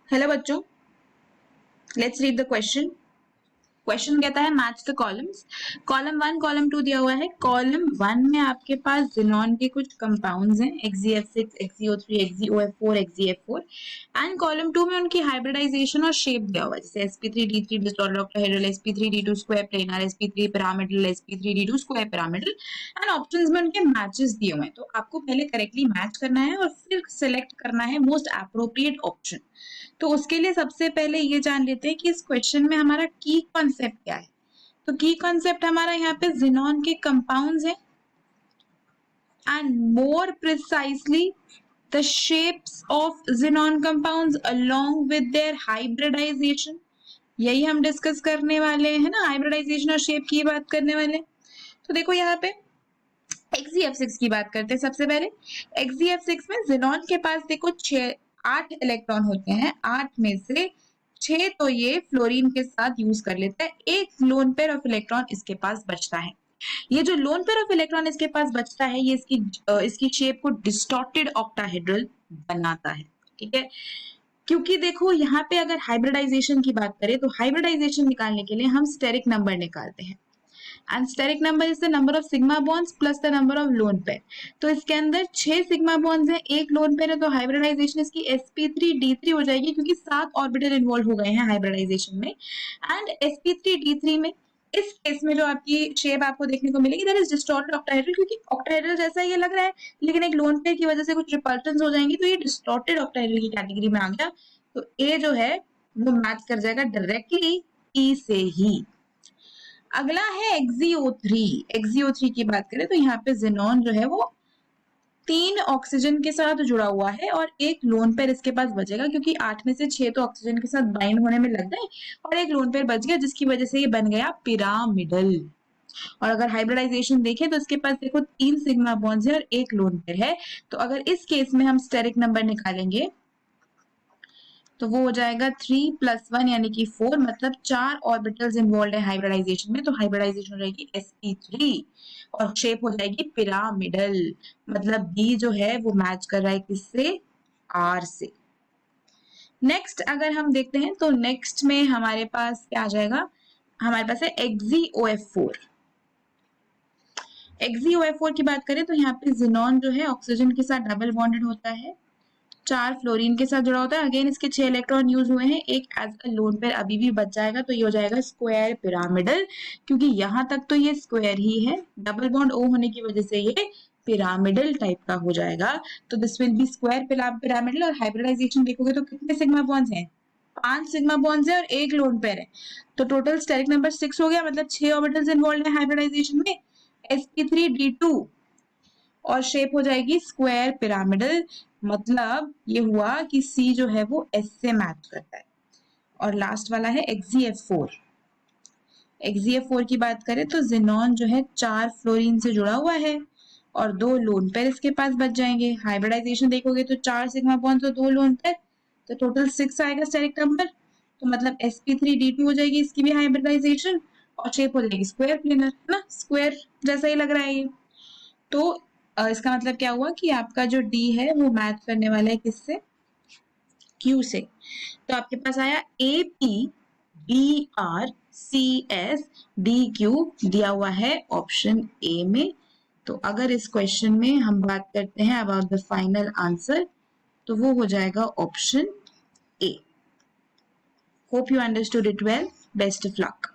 Hello बच्चों, let's read the question. Question कहता है match the columns. Column 1 column 2 दिया हुआ है। कॉलम 1 में आपके पास ज़ीनॉन के कुछ कंपाउंड्स हैं, XeF6, XeO3, XeOF4, XeF4 and column 2 में उनकी हाइब्रिडाइजेशन और शेप दिया हुआ है, जैसे sp3d3 disorder octahedral, sp3d2 square planar, sp3 pyramidal, sp3d2 square pyramidal and options में उनके मैचेस दिए हुए हैं। तो आपको पहले करेक्टली मैच करना है और फिर सेलेक्ट करना है मोस्ट एप्रोप्रिएट ऑप्शन। तो उसके लिए सबसे पहले ये जान लेते हैं कि इस क्वेश्चन में हमारा की कॉन्सेप्ट क्या है। तो की कॉन्सेप्ट हमारा यहाँ पे ज़ीनॉन के कंपाउंड्स हैं and more precisely the shapes of xenon compounds along with their hybridization. यही हम डिस्कस करने वाले हैं ना, हाइब्रिडाइजेशन और शेप की बात करने वाले। तो देखो यहाँ पे XeF6 की बात करते हैं सबसे पहले। XeF6 में ज़ीनॉन के पास देखो 8 इलेक्ट्रॉन होते हैं, 8 में से 6 तो ये फ्लोरीन के साथ यूज कर लेता है, एक लोन पेयर ऑफ इलेक्ट्रॉन इसके पास बचता है। ये जो लोन पेयर ऑफ इलेक्ट्रॉन इसके पास बचता है, ये इसकी शेप को डिस्टॉर्टेड ऑक्टाहेड्रल बनाता है, ठीक है। क्योंकि देखो यहाँ पे अगर हाइब्रिडाइजेशन की बात करें तो हाइब्रिडाइजेशन निकालने के लिए हम स्टेरिक नंबर निकालते हैं and steric number is the number of sigma bonds plus the number of lone pair. तो इसके अंदर 6 सिग्मा बॉन्ड्स हैं, एक लोन पेयर है, तो हाइब्रिडाइजेशन इसकी sp3d3 हो जाएगी क्योंकि 7 ऑर्बिटल इन्वॉल्व हो गए हैं हाइब्रिडाइजेशन में। एंड sp3d3 में इस केस में जो आपकी शेप आपको देखने को मिलेगी दैट इज डिस्टॉर्टेड ऑक्टाहेड्रल, क्योंकि ऑक्टाहेड्रल जैसा ये लग रहा है लेकिन एक लोन पेयर की वजह से कुछ रिपल्शंस हो जाएंगी, तो ये डिस्टॉर्टेड ऑक्टाहेड्रल की कैटेगरी में आ गया। तो ए जो है वो मैच कर जाएगा डायरेक्टली ई से ही। अगला है XeO3। XeO3 की बात करें तो यहाँ पे ज़ीनॉन जो है वो 3 ऑक्सीजन के साथ जुड़ा हुआ है और एक लोन पेयर इसके पास बचेगा, क्योंकि 8 में से 6 तो ऑक्सीजन के साथ बाइंड होने में लग गए और एक लोन पेयर बच गया, जिसकी वजह से ये बन गया पिरामिडल। और अगर हाइब्रिडाइजेशन देखें तो इसके पास देखो 3 सिग्मा बॉन्ड्स है और एक लोन पेयर है। तो अगर इस केस में हम स्टेरिक नंबर निकालेंगे तो वो हो जाएगा 3 + 1 यानी कि 4, मतलब 4 ऑर्बिटल्स इन्वॉल्व है हाइब्रिडाइजेशन में। तो हाइब्रिडाइजेशन हो जाएगी sp3 और शेप हो जाएगी पिरामिडल, मतलब बी जो है वो मैच कर रहा है किससे, आर से। नेक्स्ट अगर हम देखते हैं तो नेक्स्ट में हमारे पास क्या आ जाएगा, हमारे पास है XeOF4। XeOF4 की बात करें तो यहाँ पे ज़ीनॉन जो है ऑक्सीजन के साथ डबल बॉन्डेड होता है, 4 फ्लोरीन के साथ जुड़ा होता है। अगेन इसके 6 इलेक्ट्रॉन यूज हुए हैं, एक एज अ लोन पेयर अभी भी बच जाएगा, तो ये हो जाएगा स्क्वायर पिरामिडल, क्योंकि यहाँ तक तो ये स्क्वायर ही है, डबल बॉन्ड ओ होने की वजह से ये पिरामिडल टाइप का हो जाएगा। तो this will be square pyramidal. और हाइब्रिडाइजेशन देखोगे तो कितने सिग्मा बॉन्ड्स हैं, 5 सिग्मा बॉन्ड्स है और एक लोन पेयर है, तो टोटल स्टेरिक नंबर 6 हो गया, मतलब 6 ऑर्बिटल्स इन्वॉल्व है हाइब्रिडाइजेशन में, sp3d2 और शेप हो जाएगी स्क्वायर पिरामिडल। मतलब ये हुआ कि सी जो है वो एस से मैच करता है। और लास्ट वाला है XeF4। XeF4 की बात करें तो ज़ीनॉन जो है 4 फ्लोरीन से जुड़ा हुआ है और 2 लोन पेयर इसके पास बच जाएंगे। हाइब्रिडाइजेशन देखोगे तो 4 सिग्मा बॉन्ड्स और 2 लोन पेयर, तो टोटल 6 आएगा स्टेरिक नंबर। तो मतलब sp3d2 हो जाएगी इसकी भी हाइब्रिडाइजेशन और शेप हो जाएगी स्क्वायर प्लेनर, है ना, स्क्वायर जैसा ही लग रहा है ये। तो इसका मतलब क्या हुआ कि आपका जो डी है वो मैच करने वाला है किससे, क्यू से। तो आपके पास आया APBRCSDQ दिया हुआ है ऑप्शन ए में। तो अगर इस क्वेश्चन में हम बात करते हैं अबाउट द फाइनल आंसर, तो वो हो जाएगा option A. Hope you understood it well, best of luck.